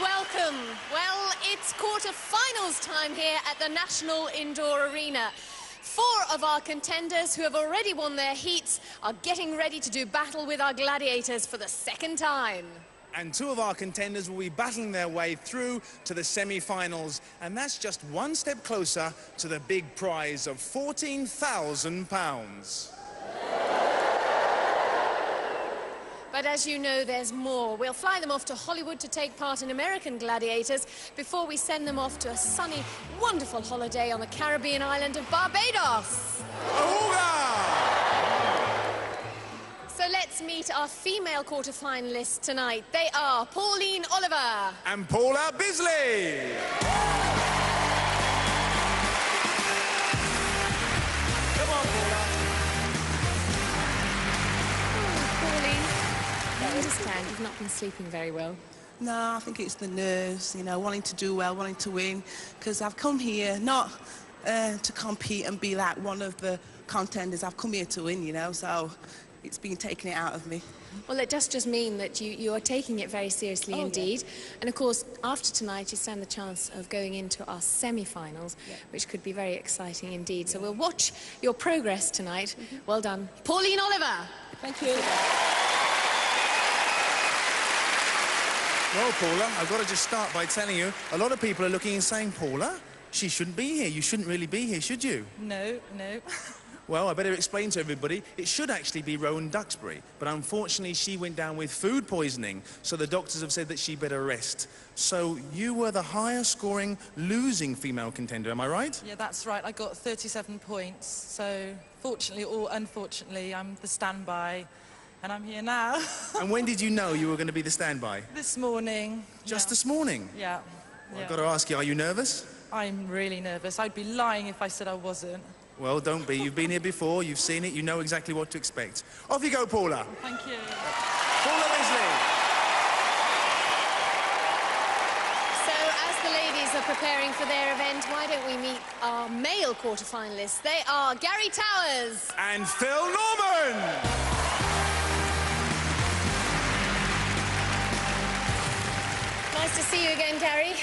welcome. Well, it's quarter-finals time here at the National Indoor Arena. 4 of our contenders who have already won their heats are getting ready to do battle with our gladiators for the second time. And 2 of our contenders will be battling their way through to the semi-finals. And that's just one step closer to the big prize of £14,000. But as you know, there's more. We'll fly them off to Hollywood to take part in American Gladiators before we send them off to a sunny, wonderful holiday on the Caribbean island of Barbados. So let's meet our female quarter-finalists tonight. They are Pauline Oliver and Paula Bisley. Come on, Paula. Pauline, I understand you've not been sleeping very well. No, I think it's the nerves, you know, wanting to do well, wanting to win, because I've come here not to compete and be like one of the contenders. I've come here to win, you know, so it's been taking it out of me. Well, it does just mean that you are taking it very seriously indeed. Yeah. And, of course, after tonight, you stand the chance of going into our semi-finals, which could be very exciting indeed. So we'll watch your progress tonight. Well done. Pauline Oliver. Thank you. Well, Paula, I've got to just start by telling you, a lot of people are looking and saying, Paula, she shouldn't be here. You shouldn't really be here, should you? No, no. Well, I better explain to everybody, it should actually be Rowan Duxbury, but unfortunately she went down with food poisoning, so the doctors have said that she better rest. So you were the highest scoring losing female contender, am I right? Yeah, that's right. I got 37 points, so fortunately or unfortunately, I'm the standby, and I'm here now. And when did you know you were going to be the standby? This morning. Just this morning? Yeah. Well, I've got to ask you, are you nervous? I'm really nervous. I'd be lying if I said I wasn't. Well, don't be. You've been here before, you've seen it, you know exactly what to expect. Off you go, Paula. Thank you. Paula Bisley. So, as the ladies are preparing for their event, why don't we meet our male quarter-finalists? They are Gary Towers and Phil Norman. Nice to see you again, Gary.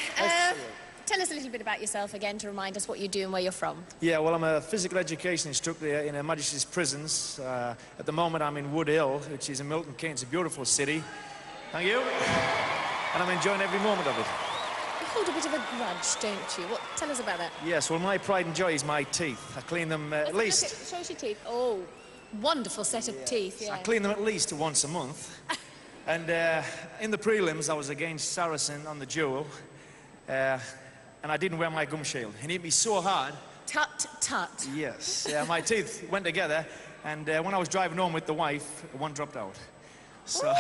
Tell us a little bit about yourself again to remind us what you do and where you're from. Yeah, well, I'm a physical education instructor in Her Majesty's prisons. At the moment, I'm in Wood Hill, which is in Milton Keynes. It's a beautiful city. Thank you. And I'm enjoying every moment of it. You hold a bit of a grudge, don't you? Tell us about that. Yes, well, my pride and joy is my teeth. I clean them at least... Show us your teeth. Oh, wonderful set of teeth, yeah. I clean them at least once a month. And in the prelims, I was against Saracen on the duel. And I didn't wear my gum shield. He hit me so hard. Tut, tut. Yes. My teeth went together, and when I was driving home with the wife, one dropped out. So...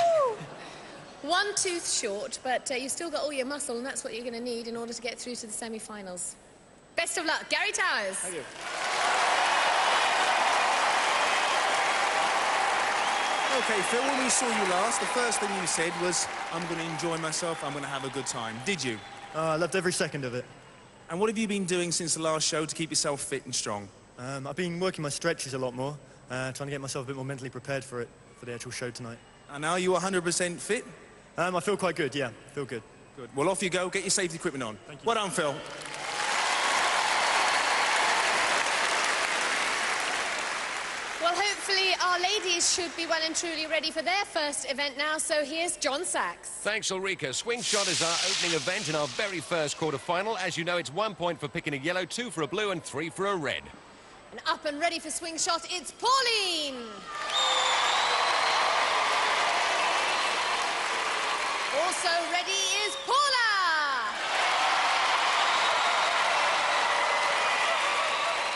One tooth short, but you've still got all your muscle, and that's what you're going to need in order to get through to the semi-finals. Best of luck. Gary Towers. Thank you. OK, Phil, when we saw you last, the first thing you said was, I'm going to enjoy myself, I'm going to have a good time. Did you? I loved every second of it. And what have you been doing since the last show to keep yourself fit and strong? I've been working my stretches a lot more, trying to get myself a bit more mentally prepared for the actual show tonight. And are you 100% fit? I feel quite good, yeah, feel good. Good. Well, off you go, get your safety equipment on. Thank you. Well done, Phil. Well, hopefully our ladies should be well and truly ready for their first event now, so here's John Sachs. Thanks, Ulrika. Swing shot is our opening event in our very first quarter-final. As you know, it's 1 point for picking a yellow, 2 for a blue and 3 for a red. And up and ready for swing shot, it's Pauline! Also ready is Paula!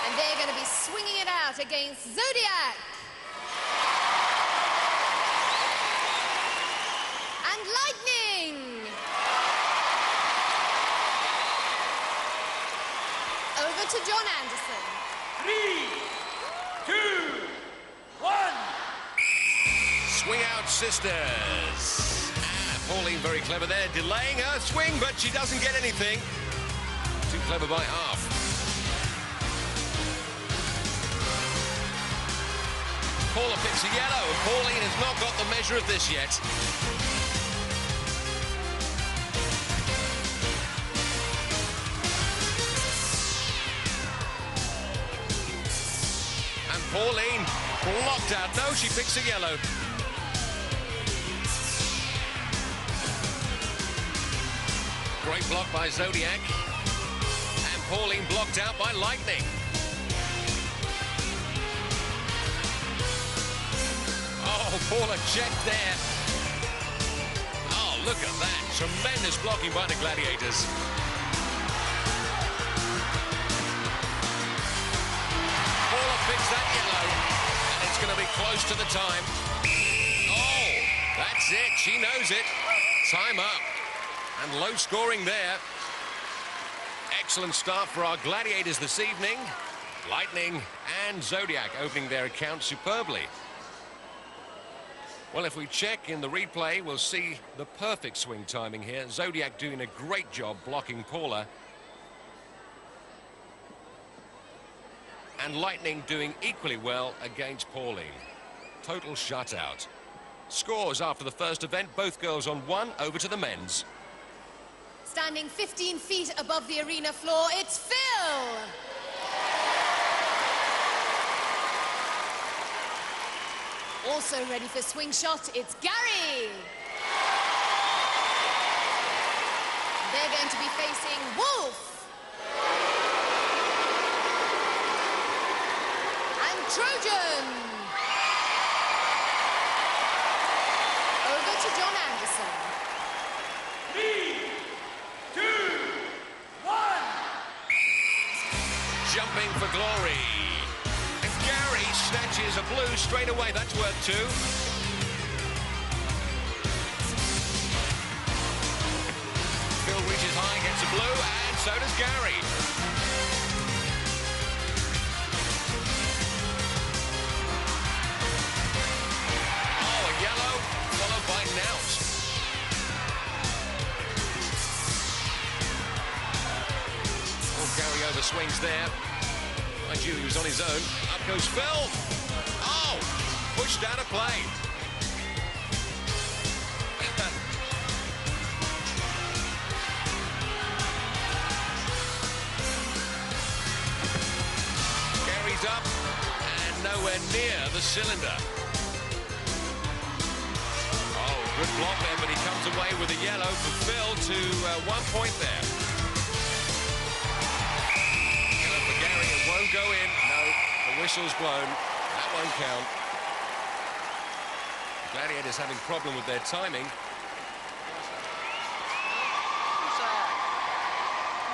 And they're going to be swinging it out against Zodiac. And Lightning. Over to John Anderson. 3, 2, 1. Swing out, sisters. Pauline very clever there, delaying her swing, but she doesn't get anything. Too clever by half. Paula picks a yellow, and Pauline has not got the measure of this yet. Pauline blocked out. No, she picks a yellow. Great block by Zodiac. And Pauline blocked out by Lightning. Oh, Paula checked there. Oh, look at that. Tremendous blocking by the Gladiators. Paula picks that yellow. And it's going to be close to the time. Oh, that's it. She knows it. Time up. And low scoring there. Excellent start for our Gladiators this evening. Lightning and Zodiac opening their account superbly. Well, if we check in the replay, we'll see the perfect swing timing here. Zodiac doing a great job blocking Paula. And Lightning doing equally well against Pauline. Total shutout. Scores after the first event, both girls on 1, over to the men's. Standing 15 feet above the arena floor, it's Phil! Also ready for swing shot, it's Gary! They're going to be facing Wolf! And Trojan! Over to John Anderson. 3, 2, 1. Jumping for glory. And Gary snatches a blue straight away. That's worth 2. Phil reaches high, gets a blue, and so does Gary. Oh, a yellow, followed by Nout. Oh, Gary overswings there. Mind you, he was on his own. Up goes Phil. Oh, pushed out of play. Gary's up and nowhere near the cylinder. Oh, good block there, but he comes away with a yellow for Phil to 1 point there. Won't go in. No, the whistle's blown. That won't count. Gladiators having problem with their timing.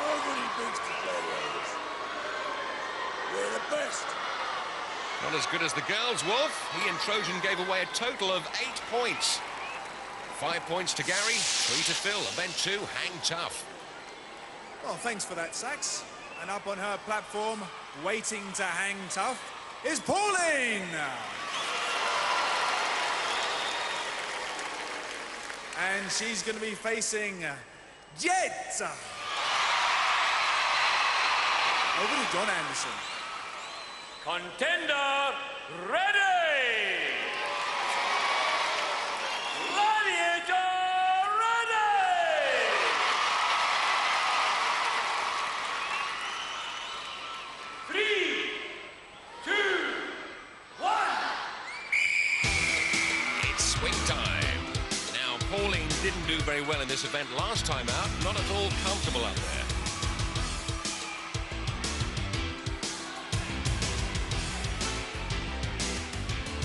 Nobody beats the Gladiators. We're the best. Not as good as the girls, Wolf. He and Trojan gave away a total of 8 points. 5 points to Gary, 3 to Phil. Event 2, hang tough. Well, thanks for that, Sax. And up on her platform, waiting to hang tough, is Pauline! And she's going to be facing Jet! Over to John Anderson. Contender, ready! Gladiator, ready! Three, 2, 1. It's swing time. Now, Pauline didn't do very well in this event last time out. Not at all comfortable up there.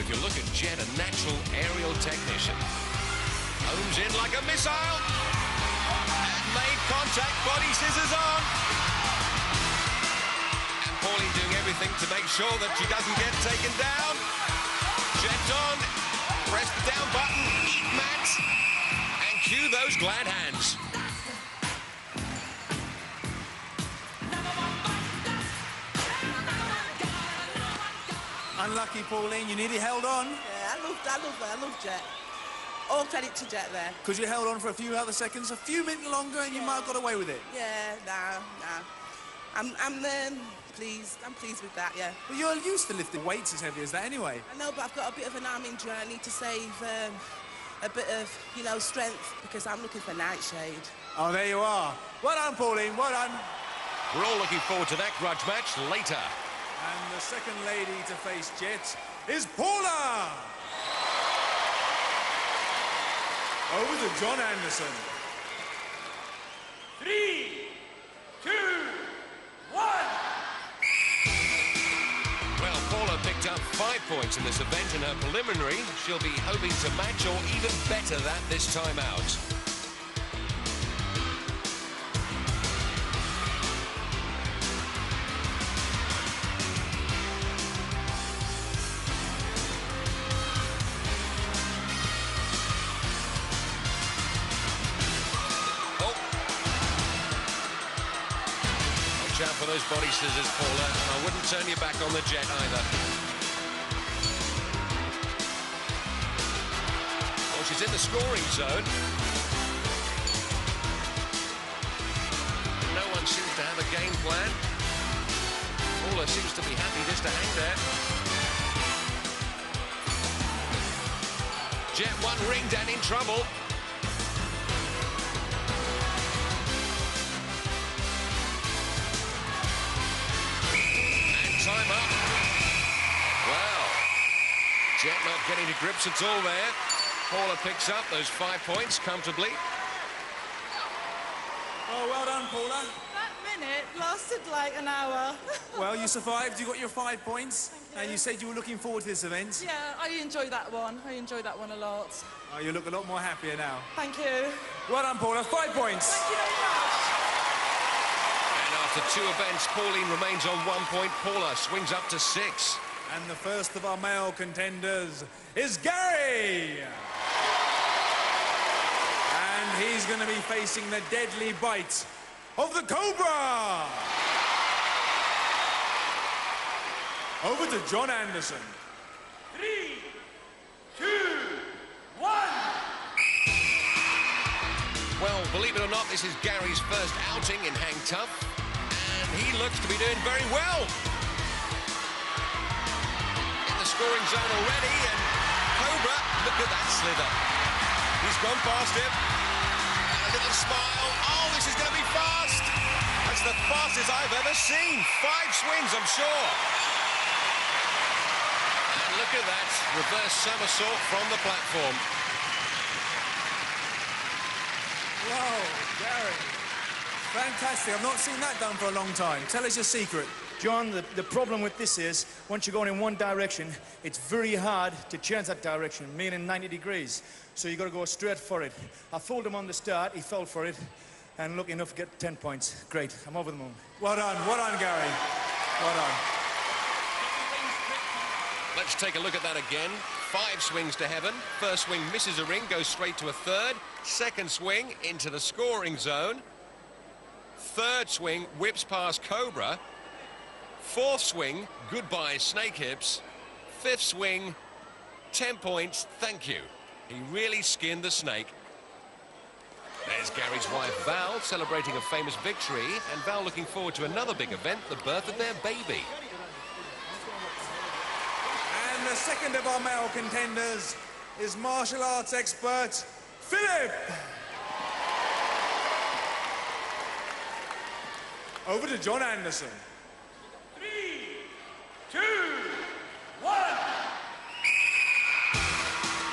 If you look at Jet, a natural aerial technician. Homes in like a missile. And made contact, body scissors on. And Pauline doing everything to make sure that she doesn't get taken down. Jet on. Press the down button. Eat mat. And cue those glad hands. Unlucky, Pauline. You nearly held on. Yeah, I love Jet. All credit to Jet there. Because you held on for a few other seconds, a few minutes longer, and you might have got away with it. Yeah, nah. I'm pleased. I'm pleased with that, yeah. Well, you're used to lifting weights as heavy as that anyway. I know, but I've got a bit of an arm injury. I need to save a bit of, strength because I'm looking for Nightshade. Oh, there you are. Well done, Pauline. Well done. We're all looking forward to that grudge match later. And the second lady to face Jet is Paula. Over to John Anderson. 3, 2, 1. Well, Paula picked up 5 points in this event in her preliminary. She'll be hoping to match or even better that this time out. Out for those body scissors, Paula, and I wouldn't turn your back on the Jet either. Well, she's in the scoring zone. No one seems to have a game plan. Paula seems to be happy just to hang there. Jet one ringed and in trouble. Time up. Well, Jet not getting to grips at all there. Paula picks up those 5 points comfortably. Oh, well done, Paula. That minute lasted like an hour. Well, you survived. You got your 5 points. And you said you were looking forward to this event. Yeah, I enjoyed that one. I enjoyed that one a lot. Oh, you look a lot more happier now. Thank you. Well done, Paula. 5 points. Thank you very much. After 2 events, Pauline remains on 1 point. Paula swings up to 6. And the first of our male contenders is Gary. And he's going to be facing the deadly bite of the Cobra. Over to John Anderson. 3, 2, 1. Well, believe it or not, this is Gary's first outing in Hang Tough. He looks to be doing very well. In the scoring zone already, and Cobra, look at that slither. He's gone past him. And a little smile. Oh, this is going to be fast. That's the fastest I've ever seen. 5 swings, I'm sure. And look at that. Reverse somersault from the platform. Whoa, Gary. Fantastic. I've not seen that done for a long time. Tell us your secret. John, the problem with this is, once you're going in one direction, it's very hard to change that direction, meaning 90 degrees. So you've got to go straight for it. I fooled him on the start, he fell for it, and lucky enough to get 10 points. Great, I'm over the moon. Well done, Gary. Well done. Let's take a look at that again. 5 swings to heaven. First swing misses a ring, goes straight to a third. Second swing into the scoring zone. Third swing whips past Cobra. Fourth swing, goodbye snake hips. Fifth swing, 10 points, thank you. He really skinned the snake. There's Gary's wife Val celebrating a famous victory, and Val looking forward to another big event, the birth of their baby. And the second of our male contenders is martial arts expert Philip. Over to John Anderson. 3, 2, 1.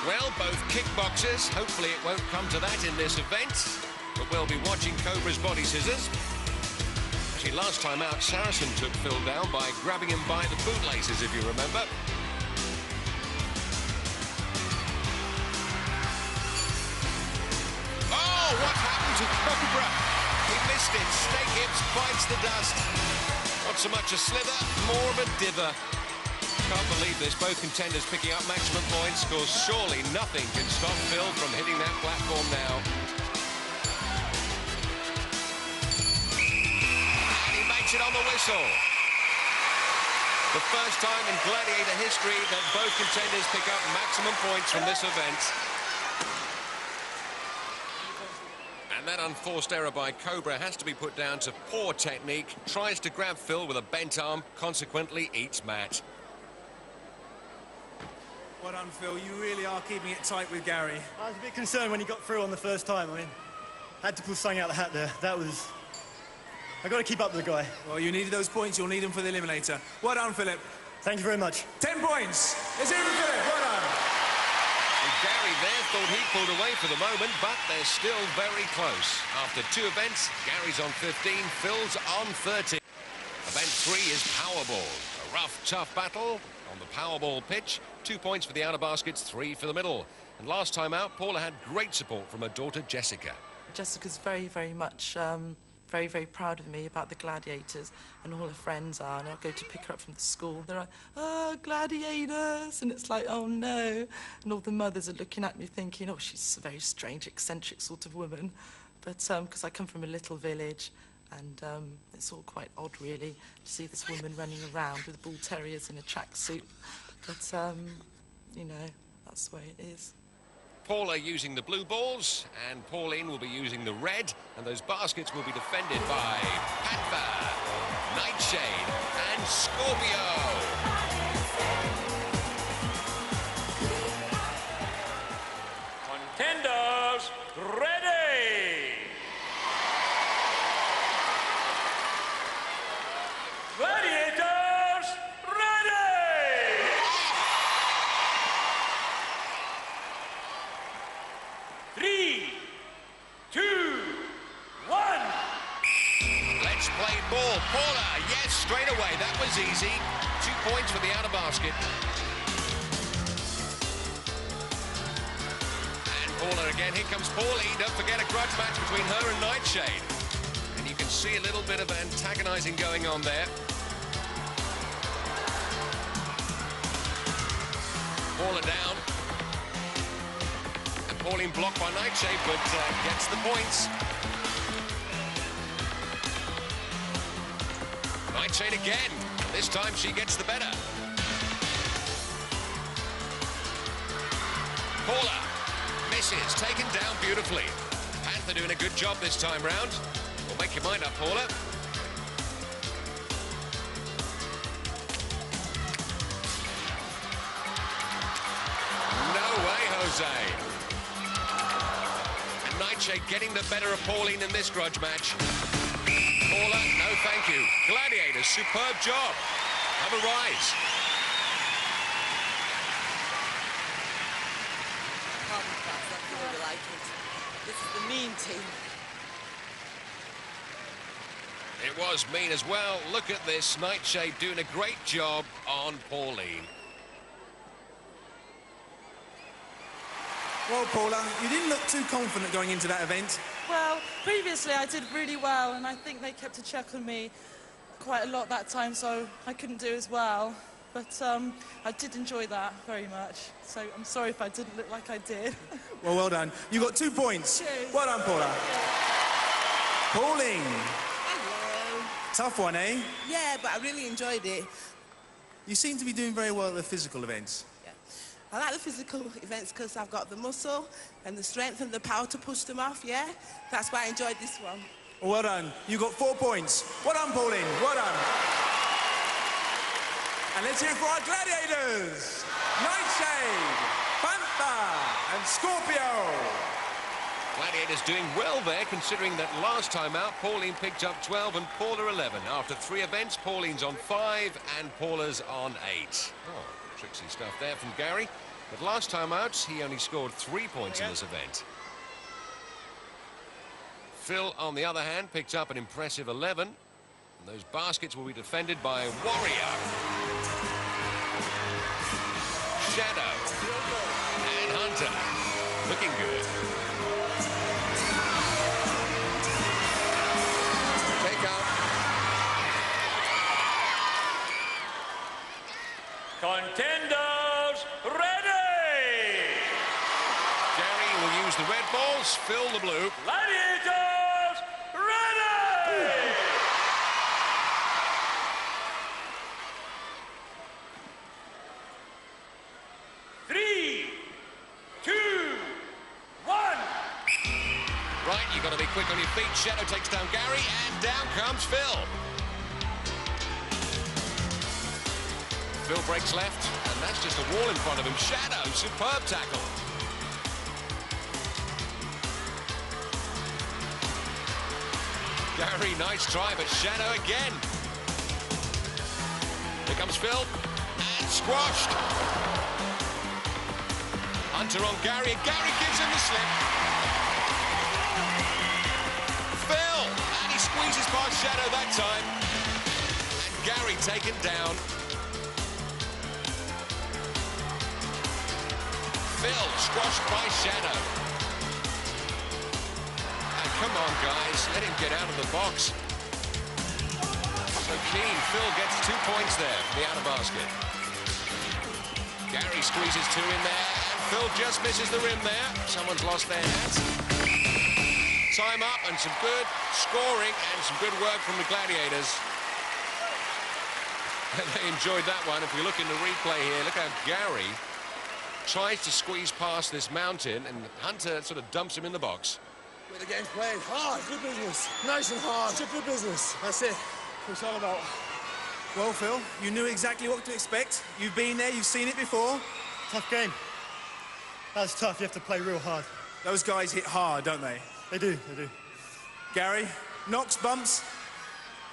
Well, both kickboxers. Hopefully it won't come to that in this event, but we'll be watching Cobra's body scissors. Actually, last time out, Saracen took Phil down by grabbing him by the bootlaces, if you remember. Oh, what happened to Cobra? He missed it. Snake hips bites the dust. Not so much a slither, more of a dither. Can't believe this. Both contenders picking up maximum points, because surely nothing can stop Phil from hitting that platform now. And he makes it on the whistle. The first time in Gladiator history that both contenders pick up maximum points from this event. And that unforced error by Cobra has to be put down to poor technique. Tries to grab Phil with a bent arm, consequently eats mat. Well done, Phil. You really are keeping it tight with Gary. I was a bit concerned when he got through on the first time. I mean, had to pull something out of the hat there. That was I've got to keep up with the guy. Well, you needed those points. You'll need them for the Eliminator. Well done, Philip. Thank you very much. 10 points. It's in for Philip. Well done. And Gary there thought he pulled away for the moment, but they're still very close. After 2 events, Gary's on 15, Phil's on 13. Event 3 is Powerball. A rough, tough battle on the Powerball pitch. 2 points for the outer baskets, 3 for the middle. And last time out, Paula had great support from her daughter, Jessica. Jessica's very, very much, very, very proud of me about the Gladiators, and all her friends are, and I'll go to pick her up from the school. They're like, oh, Gladiators, and it's like, oh, no. And all the mothers are looking at me thinking, oh, she's a very strange, eccentric sort of woman. But because I come from a little village, and it's all quite odd, really, to see this woman running around with bull terriers in a tracksuit. But, you know, that's the way it is. Paula using the blue balls, and Pauline will be using the red, and those baskets will be defended by Panther, Nightshade, and Scorpio. Contenders, ready! Gladiators, ready! Three, 2, 1. Let's play ball. Paula, yes, straight away. That was easy. 2 points for the outer basket. And Paula again. Here comes Pauline. Don't forget a grudge match between her and Nightshade. And you can see a little bit of antagonizing going on there. Paula down. And Pauline blocked by Nightshade, but gets the points. Nightshade again. This time she gets the better. Paula misses, taken down beautifully. Panther doing a good job this time round. Well, make your mind up, Paula. No way, Jose. And Nightshade getting the better of Pauline in this grudge match. Paula, no thank you. Gladiators, superb job. Have a rise. I really like it. This is the mean team. It was mean as well. Look at this. Nightshade doing a great job on Pauline. Well, Paula, you didn't look too confident going into that event. Well, previously I did really well, and I think they kept a check on me quite a lot that time, so I couldn't do as well. But I did enjoy that very much, so I'm sorry if I didn't look like I did. Well done. You got 2 points. Cheers. Well done, Paula. Pauline. Hello. Tough one, eh? Yeah, but I really enjoyed it. You seem to be doing very well at the physical events. I like the physical events because I've got the muscle and the strength and the power to push them off, yeah? That's why I enjoyed this one. Well done. You got 4 points. Well done, Pauline. Well done. And let's hear it for our Gladiators. Nightshade, Panther, and Scorpio. Gladiators doing well there, considering that last time out, Pauline picked up 12 and Paula 11. After 3 events, Pauline's on 5 and Paula's on 8. Oh, tricksy stuff there from Gary. But last time out, he only scored 3 points in this event. Phil, on the other hand, picked up an impressive 11. And those baskets will be defended by Warrior, Shadow, and Hunter. Looking good. Take up. Contenders, ready! Gary will use the red balls, Phil the blue. Gladiators, ready! 3, 2, 1. Right, you've got to be quick on your feet. Shadow takes down Gary, and down comes Phil. Phil breaks left, and that's just a wall in front of him. Shadow, superb tackle. Gary, nice try, but Shadow again. Here comes Phil, and squashed. Hunter on Gary, and Gary gives him the slip. Phil, and he squeezes past Shadow that time. And Gary taken down. Phil squashed by Shadow. And come on, guys, let him get out of the box. So keen, Phil gets 2 points there for the outer basket. Gary squeezes 2 in there, and Phil just misses the rim there. Someone's lost their hat. Time up, and some good scoring and some good work from the Gladiators. They enjoyed that one. If we look in the replay here, look how Gary tries to squeeze past this mountain, and Hunter sort of dumps him in the box. Where the game's played. Hard, good business. Nice and hard. Good business. That's it. It's all about. Well, Phil, you knew exactly what to expect. You've been there, you've seen it before. Tough game. That's tough. You have to play real hard. Those guys hit hard, don't they? They do, they do. Gary, knocks, bumps.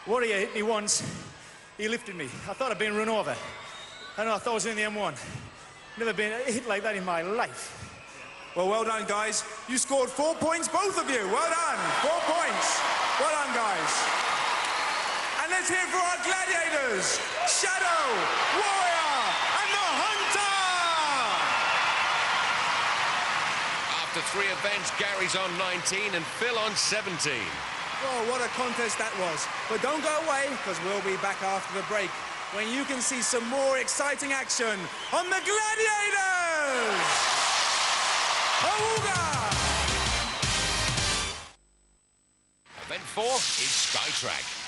Warrior hit me once. He lifted me. I thought I'd been run over. I know, I thought I was in the M1. Never been hit like that in my life. Well, well done, guys. You scored 4 points, both of you. Well done. 4 points. Well done, guys. And let's hear for our Gladiators. Shadow, Warrior, and the Hunter! After 3 events, Gary's on 19 and Phil on 17. Oh, what a contest that was. But don't go away, because we'll be back after the break, when you can see some more exciting action on the Gladiators! Awooga! Event 4 is Skytrack.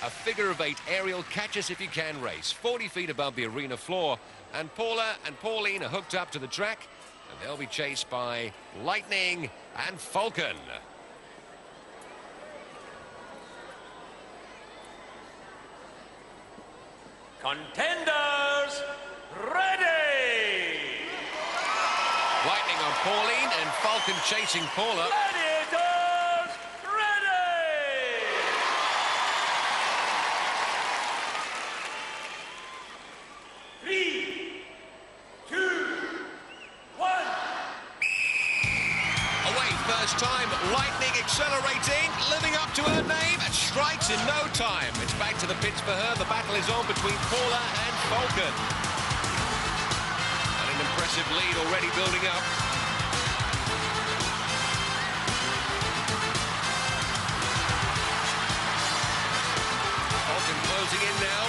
A figure-of-8 aerial catch-as-if-you-can race, 40 feet above the arena floor. And Paula and Pauline are hooked up to the track, and they'll be chased by Lightning and Falcon. Contenders, ready! Lightning on Pauline and Falcon chasing Paula. Gladiators, ready! 3, 2, 1. Away first time, Lightning accelerating, living up to her name, and strikes in no time. It's back to the pits for her. The battle is on between Paula and Falcon. And an impressive lead already building up. Falcon closing in now.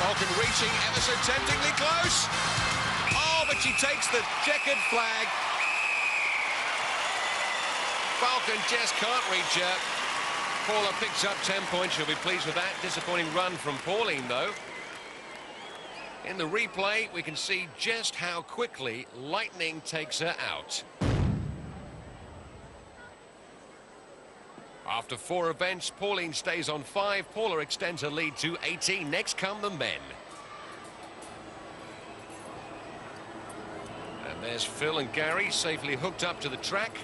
Falcon reaching ever so temptingly close. Oh, but she takes the checkered flag. Falcon just can't reach her. Paula picks up 10 points. She'll be pleased with that. Disappointing run from Pauline, though. In the replay, we can see just how quickly Lightning takes her out. After 4 events, Pauline stays on 5. Paula extends her lead to 18. Next come the men. And there's Phil and Gary safely hooked up to the track.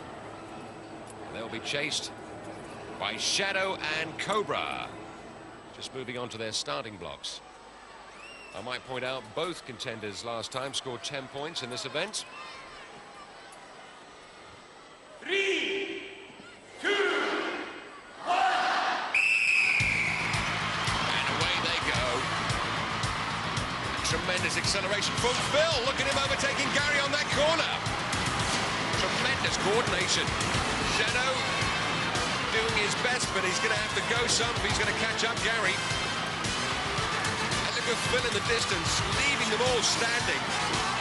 They'll be chased by Shadow and Cobra. Just moving on to their starting blocks. I might point out both contenders last time scored 10 points in this event. 3, 2, 1. And away they go. Tremendous acceleration from Phil. Look at him overtaking Gary on that corner. Tremendous coordination. Shadow doing his best, but he's going to have to go some if he's going to catch up Gary. And look at Phil in the distance, leaving them all standing.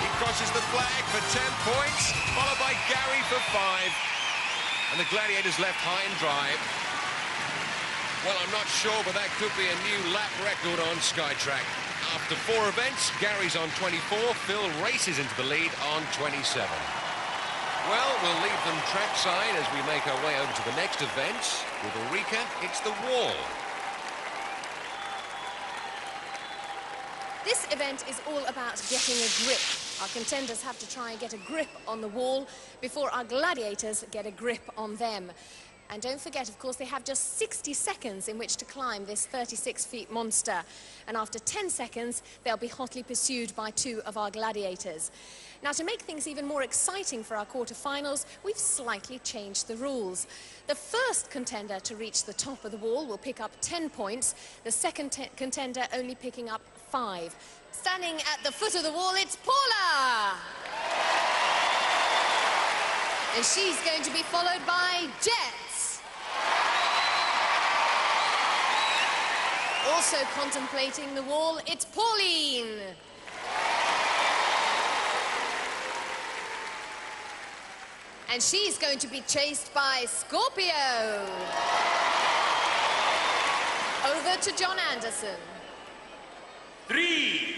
He crosses the flag for 10 points, followed by Gary for 5. And the Gladiators left high and dry. Well, I'm not sure, but that could be a new lap record on Skytrack. After 4 events, Gary's on 24. Phil races into the lead on 27. Well, we'll leave them trackside as we make our way over to the next event. With Ulrika, it's the wall. This event is all about getting a grip. Our contenders have to try and get a grip on the wall before our gladiators get a grip on them. And don't forget, of course, they have just 60 seconds in which to climb this 36-feet monster. And after 10 seconds, they'll be hotly pursued by 2 of our gladiators. Now, to make things even more exciting for our quarterfinals, we've slightly changed the rules. The first contender to reach the top of the wall will pick up 10 points. The second contender only picking up 5. Standing at the foot of the wall, it's Paula! And she's going to be followed by Jet. Also contemplating the wall, it's Pauline. And she's going to be chased by Scorpio. Over to John Anderson. 3,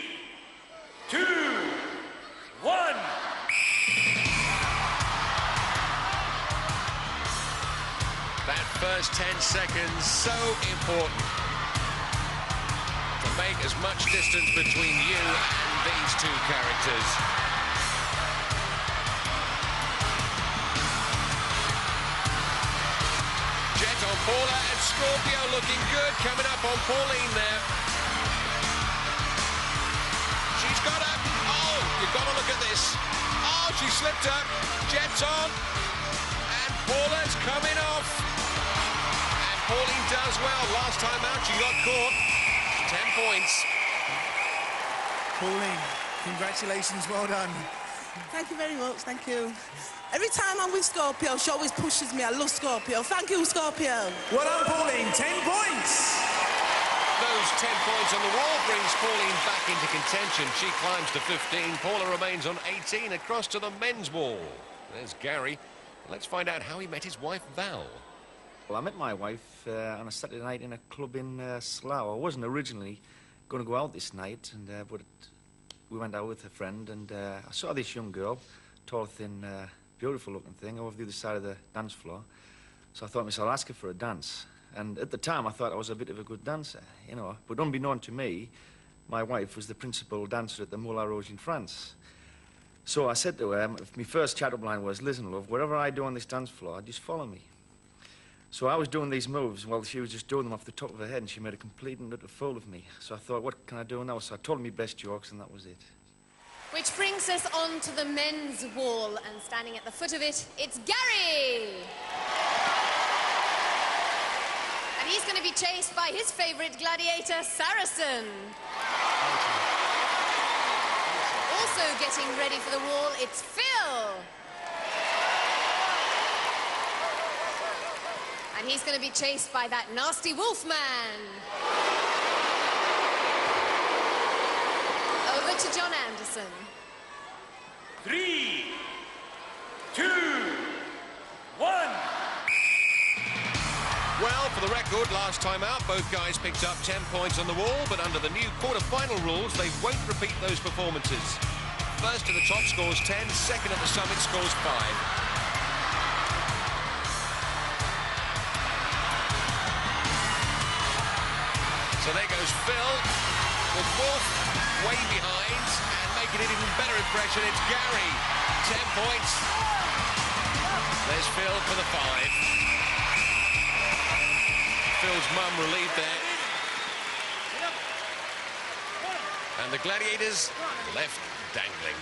2, 1. That first 10 seconds, so important. To make as much distance between you and these 2 characters. Jet on Paula and Scorpio looking good, coming up on Pauline there. She's got her. Oh, you've got to look at this. Oh, she slipped up. Jet's on. And Paula's coming off. And Pauline does well. Last time out, she got caught. 10 points. Pauline, congratulations, well done. Thank you very much, thank you. Every time I'm with Scorpio, she always pushes me. I love Scorpio. Thank you, Scorpio. Well done, Pauline, 10 points. Those 10 points on the wall brings Pauline back into contention. She climbs to 15. Paula remains on 18, across to the men's wall. There's Gary. Let's find out how he met his wife, Val. Well, I met my wife on a Saturday night in a club in Slough. I wasn't originally going to go out this night, but we went out with a friend, and I saw this young girl, tall, thin, beautiful-looking thing, over the other side of the dance floor. So I thought to myself, I'll ask her for a dance. And at the time, I thought I was a bit of a good dancer, you know. But unbeknown to me, my wife was the principal dancer at the Moulin Rouge in France. So I said to her, my first chat-up line was, listen, love, whatever I do on this dance floor, just follow me. So I was doing these moves while she was just doing them off the top of her head, and she made a complete and utter fool of me. So I thought, what can I do now? So I told her my best jokes, and that was it. Which brings us on to the men's wall, and standing at the foot of it, it's Gary! And he's going to be chased by his favourite gladiator, Saracen. Also getting ready for the wall, it's Phil. And he's going to be chased by that nasty Wolfman. Over to John Anderson. 3, 2, 1. Well, for the record, last time out, both guys picked up 10 points on the wall, but under the new quarter-final rules, they won't repeat those performances. First to the top scores 10, second at the summit scores 5. So there goes Phil, with Wolf way behind, and making an even better impression, it's Gary. 10 points. There's Phil for the 5. Phil's mum relieved there. And the gladiators left dangling.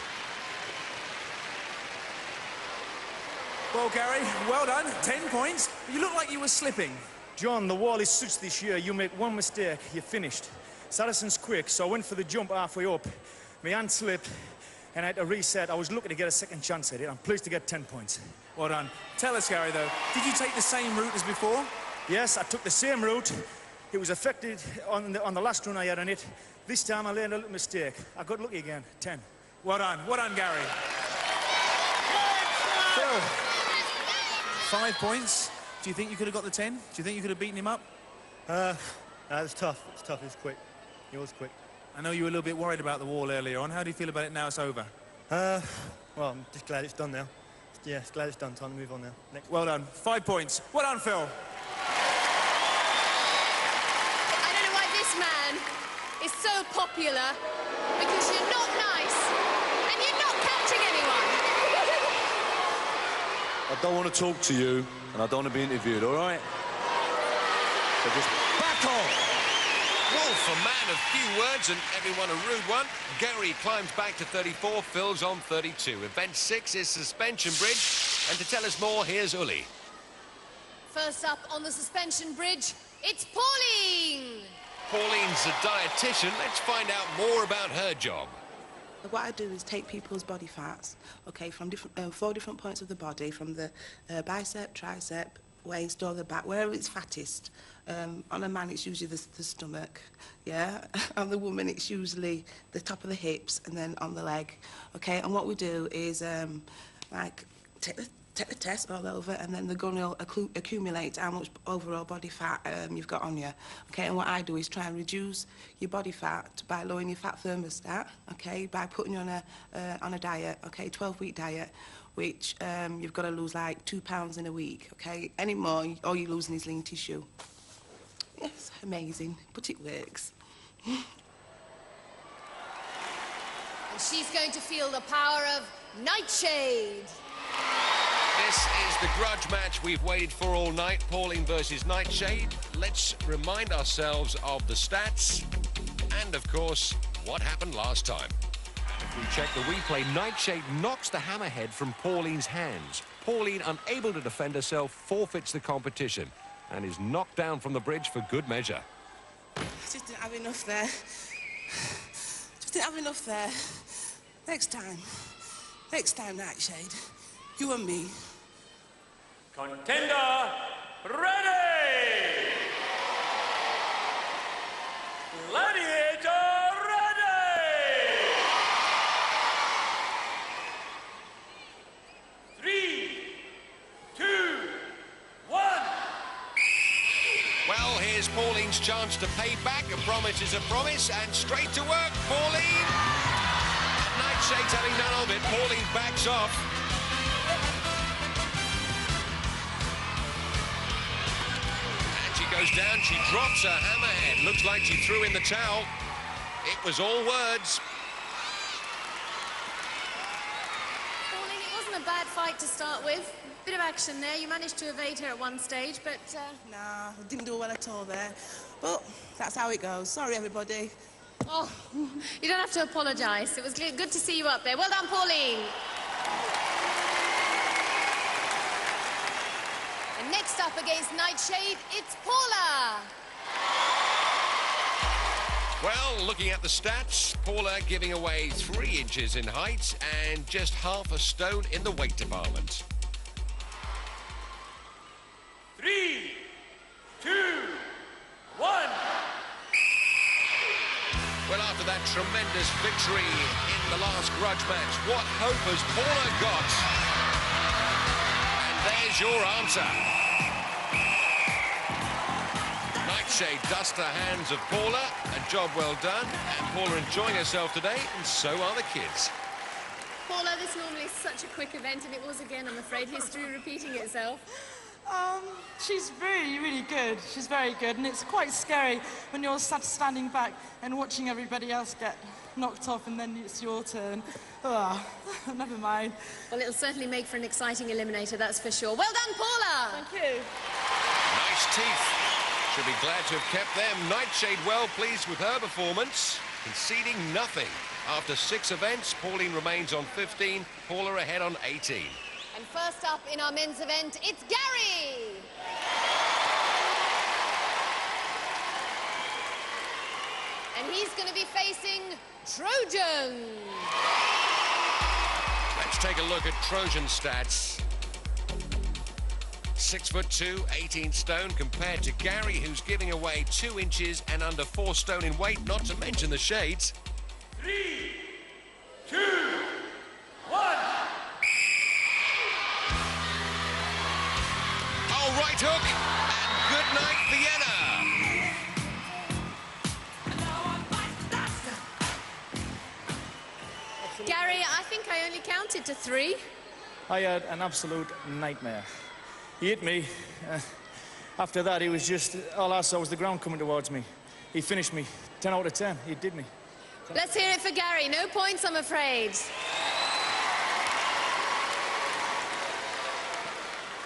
Well, Gary, well done. 10 points. You look like you were slipping. John, the wall is such this year, you make one mistake, you're finished. Saracen's quick, so I went for the jump halfway up. My hand slipped, and I had to reset. I was looking to get a second chance at it. I'm pleased to get 10 points. Well done. Tell us, Gary, though, did you take the same route as before? Yes, I took the same route. It was affected on the last run I had on it. This time I learned a little mistake. I got lucky again. 10. Well done, Gary. Phil, 5 points. Do you think you could have got the 10? Do you think you could have beaten him up? It was tough. It was tough. It was quick. It was quick. I know you were a little bit worried about the wall earlier on. How do you feel about it now it's over? Well, I'm just glad it's done now. Yeah, it's glad it's done. Time to move on now. Next. Well done. 5 points. Well done, Phil. I don't know why this man is so popular because you're not nice and you're not catching anyone. I don't want to talk to you, and I don't want to be interviewed, all right? So just back off! Wolf, a man of few words and everyone a rude one. Gary climbs back to 34, Phil's on 32. Event 6 is Suspension Bridge, and to tell us more, here's Uli. First up on the suspension bridge, it's Pauline. Pauline's a dietitian. Let's find out more about her job. What I do is take people's body fats, okay, from different, 4 different points of the body, from the bicep, tricep, waist, or the back, wherever it's fattest. On a man, it's usually the stomach, yeah? On the woman, it's usually the top of the hips and then on the leg, okay? And what we do is, like, take the test all over, and then the gun will accumulate how much overall body fat you've got on you, okay? And what I do is try and reduce your body fat by lowering your fat thermostat, okay? By putting you on a diet, okay? 12-week diet, which you've got to lose like 2 pounds in a week, okay? Any more, all you're losing is lean tissue. It's amazing, but it works. And she's going to feel the power of Nightshade. This is the grudge match we've waited for all night, Pauline versus Nightshade. Let's remind ourselves of the stats and, of course, what happened last time. If we check the replay, Nightshade knocks the hammerhead from Pauline's hands. Pauline, unable to defend herself, forfeits the competition and is knocked down from the bridge for good measure. I just didn't have enough there. Just didn't have enough there. Next time, Nightshade, you and me. Contender, ready! Gladiator, ready! 3, 2, 1. Well, here's Pauline's chance to pay back. A promise is a promise, and straight to work, Pauline. Nightshade's having none of it. Pauline backs off. And she goes down. She drops her hammerhead. Looks like she threw in the towel. It was all words. Pauline, it wasn't a bad fight to start with. Bit of action there. You managed to evade her at one stage, but... Nah, I didn't do well at all there. But that's how it goes. Sorry, everybody. Oh, you don't have to apologise. It was good to see you up there. Well done, Pauline. And next up against Nightshade, it's Paula. Well, looking at the stats, Paula giving away 3 inches in height and just half a stone in the weight department. 3, 2, 1. Well, after that tremendous victory in the last grudge match, what hope has Paula got? And there's your answer. Nightshade dusts the hands of Paula. A job well done. And Paula enjoying herself today, and so are the kids. Paula, this normally is such a quick event, and it was again, I'm afraid, history repeating itself. She's really, really good. She's very good, and it's quite scary when you're standing back and watching everybody else get knocked off, and then it's your turn. Never mind. Well, it'll certainly make for an exciting eliminator, that's for sure. Well done, Paula! Thank you. Nice teeth. Should be glad to have kept them. Nightshade well pleased with her performance, conceding nothing. After 6 events, Pauline remains on 15, Paula ahead on 18. And first up in our men's event, it's Gary! And he's going to be facing Trojan. Let's take a look at Trojan stats. 6'2", 18 stone, compared to Gary, who's giving away 2 inches and under 4 stone in weight, not to mention the shades. 3, 2, 1. Oh, right hook, and good night, Vienna. Gary, I think I only counted to 3. I had an absolute nightmare. He hit me. After that, he was just... all I saw was the ground coming towards me. He finished me. 10 out of 10. He did me. Let's hear it for Gary. No points, I'm afraid.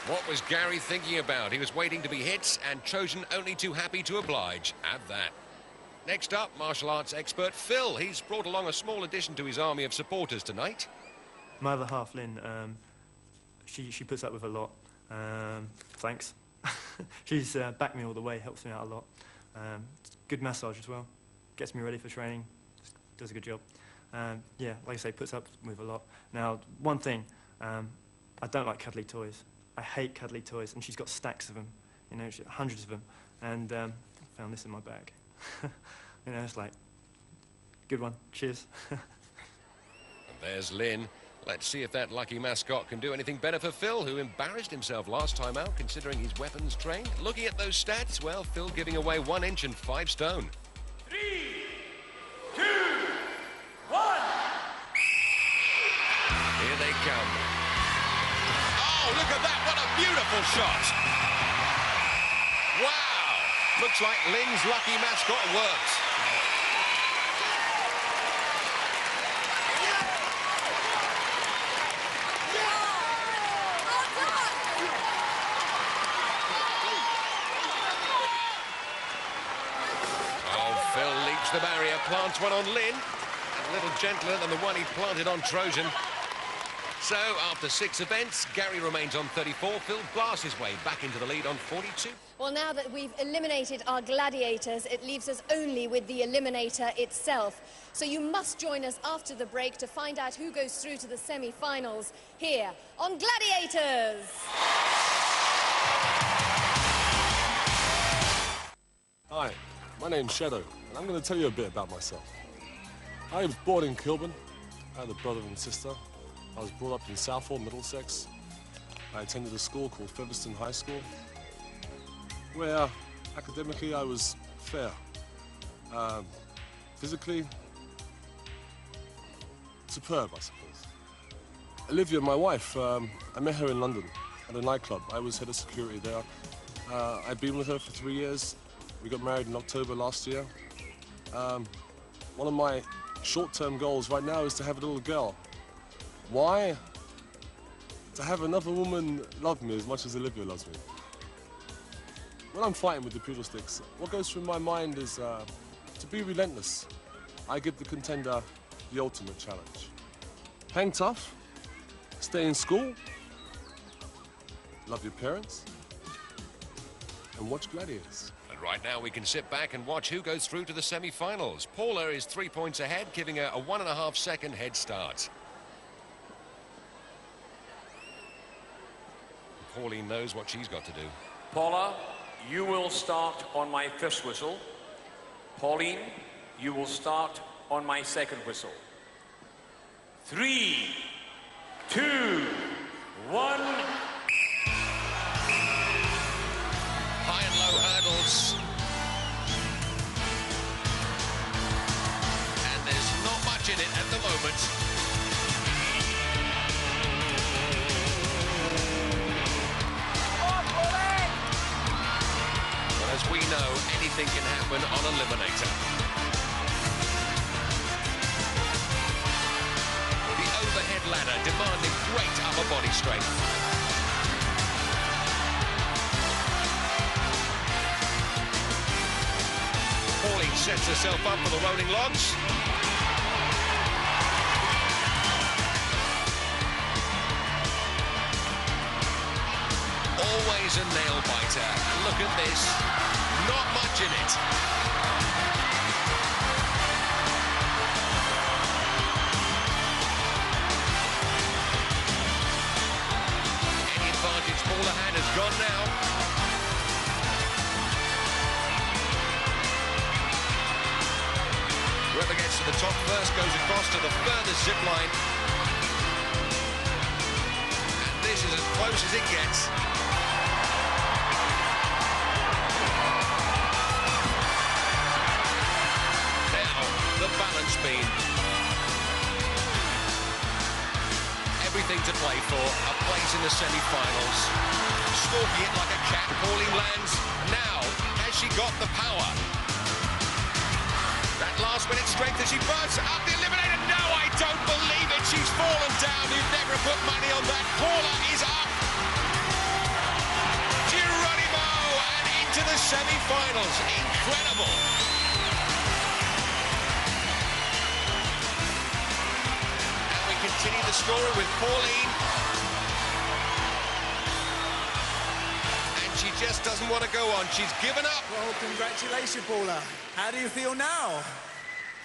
What was Gary thinking about? He was waiting to be hit, and Trojan only too happy to oblige. Add that. Next up, martial arts expert Phil. He's brought along a small addition to his army of supporters tonight. My other half, Lynn, she puts up with a lot. Thanks. She's backed me all the way, helps me out a lot. Good massage as well. Gets me ready for training. Does a good job. Yeah, like I say, puts up with a lot. Now, one thing, I don't like cuddly toys. I hate cuddly toys, and she's got stacks of them, you know, hundreds of them. And I found this in my bag. You know, it's like, good one, cheers. And there's Lynn. Let's see if that lucky mascot can do anything better for Phil, who embarrassed himself last time out, considering his weapons trained. Looking at those stats, well, Phil giving away 1 inch and 5 stone. 3, 2, 1. Here they come. Oh, look at that. What a beautiful shot. Wow. Looks like Lynn's lucky mascot works. Oh, Phil leaps the barrier, plants one on Lynn. A little gentler than the one he planted on Trojan. So, after 6 events, Gary remains on 34. Phil blasts his way back into the lead on 42. Well, now that we've eliminated our gladiators, it leaves us only with the Eliminator itself. So you must join us after the break to find out who goes through to the semi-finals here on Gladiators. Hi, my name's Shadow, and I'm going to tell you a bit about myself. I was born in Kilburn. I had a brother and sister. I was brought up in Southall, Middlesex. I attended a school called Featherstone High School, where academically I was fair. Physically, superb, I suppose. Olivia, my wife, I met her in London at a nightclub. I was head of security there. I've been with her for 3 years. We got married in October last year. One of my short-term goals right now is to have a little girl. Why? To have another woman love me as much as Olivia loves me. When I'm fighting with the poodle sticks, what goes through my mind is to be relentless. I give the contender the ultimate challenge. Hang tough, stay in school, love your parents, and watch Gladiators. And right now we can sit back and watch who goes through to the semi-finals. Paula is 3 points ahead, giving her a 1.5 second head start. Pauline knows what she's got to do. Paula, you will start on my first whistle. Pauline, you will start on my second whistle. 3, 2, 1. High and low hurdles. And there's not much in it at the moment. As we know, anything can happen on Eliminator. The overhead ladder demanding great upper body strength. Pauline sets herself up for the rolling logs. Always a nail biter. Look at this. Not much in it. Any advantage Paula had has gone now. Whoever gets to the top first goes across to the furthest zip line. And this is as close as it gets. The balance beam. Everything to play for, a place in the semi-finals. Stalking it like a cat, Pauline lands. Now, has she got the power? That last-minute strength as she bursts up the Eliminator. No, I don't believe it. She's fallen down. You'd never put money on that. Paula is up. Geronimo and into the semi-finals. Incredible. And we continue the scoring with Pauline. And she just doesn't want to go on. She's given up. Well, congratulations, Paula. How do you feel now?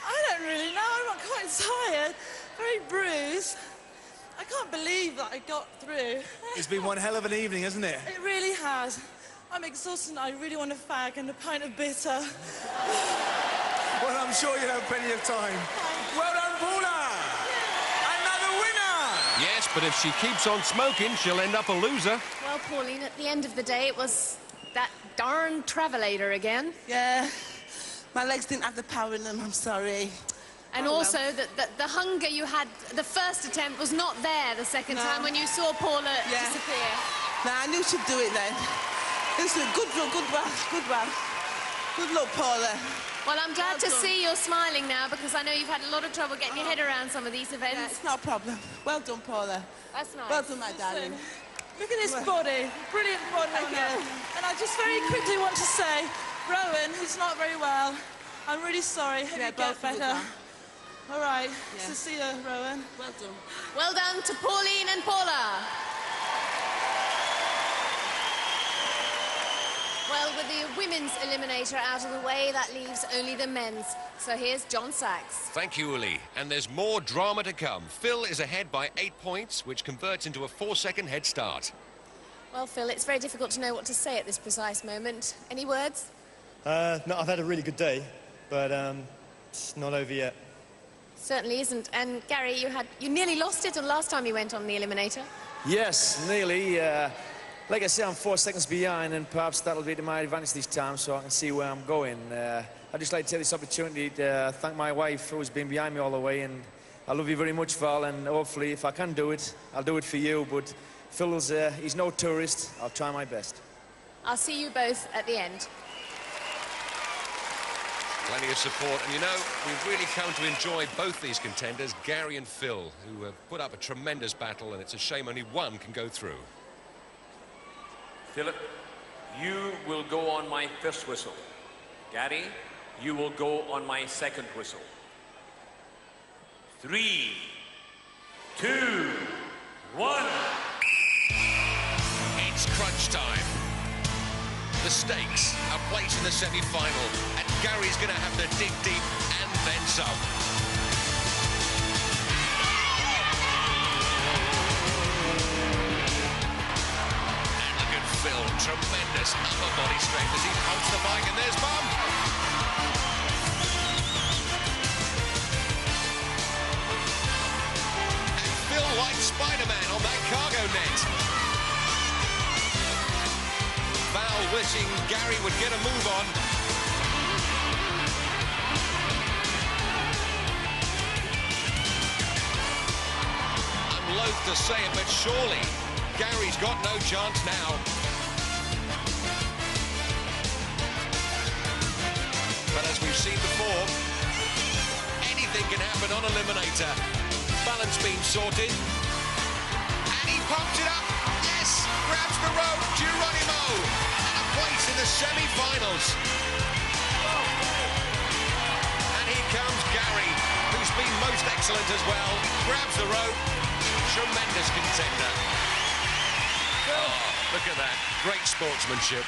I don't really know. I'm quite tired, very bruised. I can't believe that I got through. It's been one hell of an evening, hasn't it? It really has. I'm exhausted and I really want a fag and a pint of bitter. Well, I'm sure you'll have plenty of time. Well done, Paula! Another winner! Yes, but if she keeps on smoking, she'll end up a loser. Well, Pauline, at the end of the day, it was that darn travelator again. Yeah. My legs didn't have the power in them, I'm sorry. And also, the hunger you had, the first attempt was not there the second time when you saw Paula disappear. No, I knew she'd do it then. Listen, good look, good one, good one. Good luck, Paula. Well, I'm glad to see you're smiling now, because I know you've had a lot of trouble getting your head around some of these events. Yeah, it's no problem. Well done, Paula. That's nice. Well done, my darling. Look at this body, brilliant body on her. And I just very quickly want to say, Rowan, who's not very well, I'm really sorry. Hope you get better. All right, so see you, Rowan. Well done. Well done to Pauline and Paula. Well, with the women's eliminator out of the way, that leaves only the men's. So here's John Sachs. Thank you, Uli. And there's more drama to come. Phil is ahead by 8 points, which converts into a 4-second head start. Well, Phil, it's very difficult to know what to say at this precise moment. Any words? No, I've had a really good day, but it's not over yet. Certainly isn't. And Gary, you nearly lost it the last time you went on the eliminator. Yes, nearly. Like I say, I'm 4 seconds behind, and perhaps that'll be to my advantage this time, so I can see where I'm going. I'd just like to take this opportunity to thank my wife, who's been behind me all the way, and I love you very much, Val, and hopefully, if I can do it, I'll do it for you. But Phil's, he's no tourist. I'll try my best. I'll see you both at the end. Plenty of support, and you know, we've really come to enjoy both these contenders, Gary and Phil, who have put up a tremendous battle, and it's a shame only one can go through. Philip, you will go on my first whistle. Gary, you will go on my second whistle. 3, 2, 1. It's crunch time. The stakes, a place in the semi-final, and Gary's going to have to dig deep and then some. And look at Phil, tremendous upper body strength as he pumps the bike, and there's Mum. And Phil like Spider-Man on that cargo net. Val wishing Gary would get a move on. I'm loath to say it, but surely Gary's got no chance now. But as we've seen before, anything can happen on Eliminator. Balance beam sorted. And he pumps it up. Yes, grabs the rope. Geronimo. Place in the semi-finals. And here comes Gary, who's been most excellent as well. Grabs the rope. Tremendous contender. Oh, look at that. Great sportsmanship.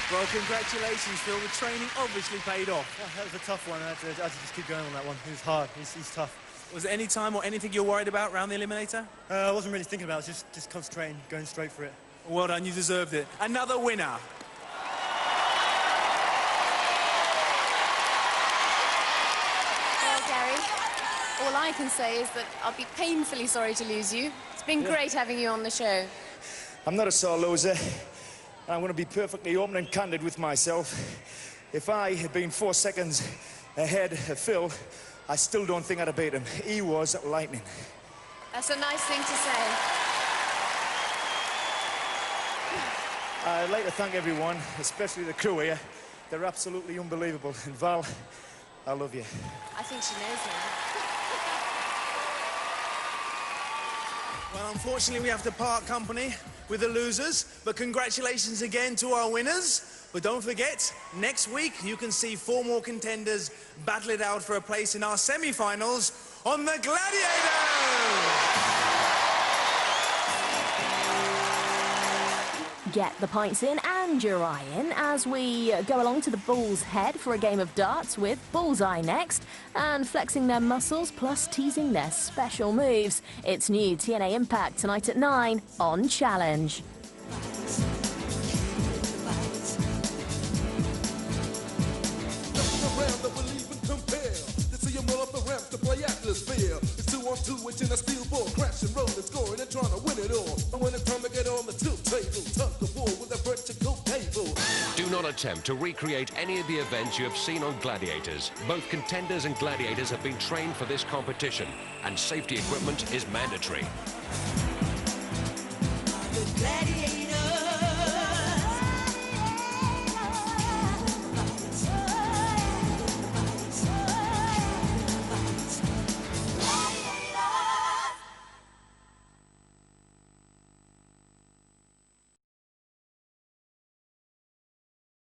Well, congratulations, Phil. The training obviously paid off. Oh, that was a tough one. I had to just keep going on that one. It was hard. He's tough. Was there any time or anything you're worried about around the eliminator? I wasn't really thinking about it. Just concentrating, going straight for it. Well done, you deserved it. Another winner. Well, Gary, all I can say is that I'll be painfully sorry to lose you. It's been great having you on the show. I'm not a sore loser. I'm going to be perfectly open and candid with myself. If I had been 4 seconds ahead of Phil, I still don't think I'd have beat him. He was lightning. That's a nice thing to say. I'd like to thank everyone, especially the crew here. They're absolutely unbelievable. And Val, I love you. I think she knows now. Well, unfortunately, we have to part company with the losers, but congratulations again to our winners. But don't forget, next week you can see 4 more contenders battle it out for a place in our semi-finals on the Gladiators! Get the pints in and your eye in as we go along to the Bull's Head for a game of darts with Bullseye next, and flexing their muscles plus teasing their special moves. It's new TNA Impact tonight at 9 on Challenge. It's 2-on-2, which in a steel ball, crashing, rolling, scoring, and trying to win it all. And when it's time to get on the tilt table, tug the ball with a vertical cable. Do not attempt to recreate any of the events you have seen on Gladiators. Both contenders and gladiators have been trained for this competition, and safety equipment is mandatory. The Gladiators.